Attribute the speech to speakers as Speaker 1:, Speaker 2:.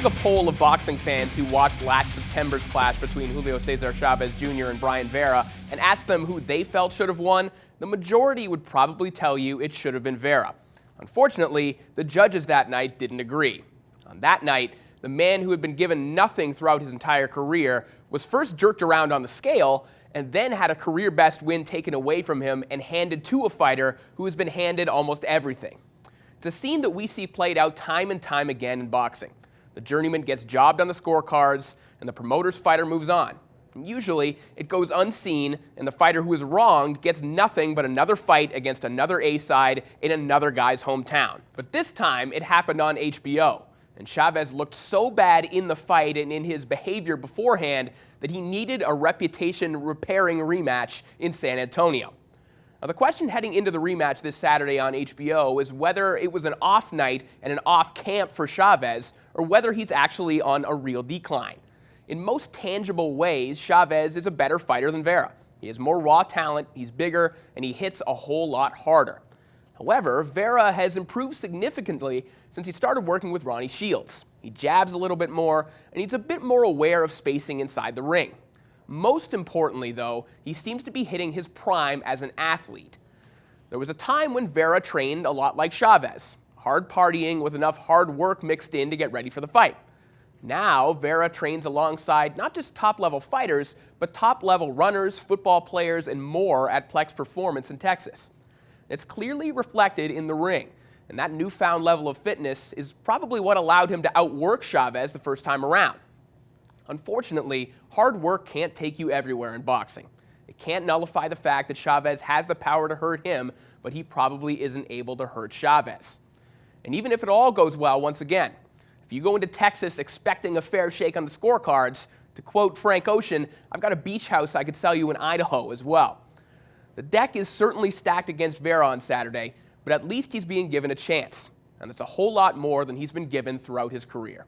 Speaker 1: took a poll of boxing fans who watched last September's clash between Julio Cesar Chavez Jr. and Brian Vera and asked them who they felt should have won, the majority would probably tell you it should have been Vera. Unfortunately, the judges that night didn't agree. On that night, the man who had been given nothing throughout his entire career was first jerked around on the scale and then had a career best win taken away from him and handed to a fighter who has been handed almost everything. It's a scene that we see played out time and time again in boxing. The journeyman gets jobbed on the scorecards, and the promoter's fighter moves on. And usually, it goes unseen, and the fighter who is wronged gets nothing but another fight against another A-side in another guy's hometown. But this time, it happened on HBO, and Chavez looked so bad in the fight and in his behavior beforehand that he needed a reputation-repairing rematch in San Antonio. Now, the question heading into the rematch this Saturday on HBO is whether it was an off night and an off camp for Chavez, or whether he's actually on a real decline. In most tangible ways, Chavez is a better fighter than Vera. He has more raw talent, he's bigger, and he hits a whole lot harder. However, Vera has improved significantly since he started working with Ronnie Shields. He jabs a little bit more, and he's a bit more aware of spacing inside the ring. Most importantly, though, he seems to be hitting his prime as an athlete. There was a time when Vera trained a lot like Chavez, hard partying with enough hard work mixed in to get ready for the fight. Now, Vera trains alongside not just top-level fighters, but top-level runners, football players, and more at Plex Performance in Texas. It's clearly reflected in the ring, and that newfound level of fitness is probably what allowed him to outwork Chavez the first time around. Unfortunately, hard work can't take you everywhere in boxing. It can't nullify the fact that Chavez has the power to hurt him, but he probably isn't able to hurt Chavez. And even if it all goes well once again, if you go into Texas expecting a fair shake on the scorecards, to quote Frank Ocean, I've got a beach house I could sell you in Idaho as well. The deck is certainly stacked against Vera on Saturday, but at least he's being given a chance, and it's a whole lot more than he's been given throughout his career.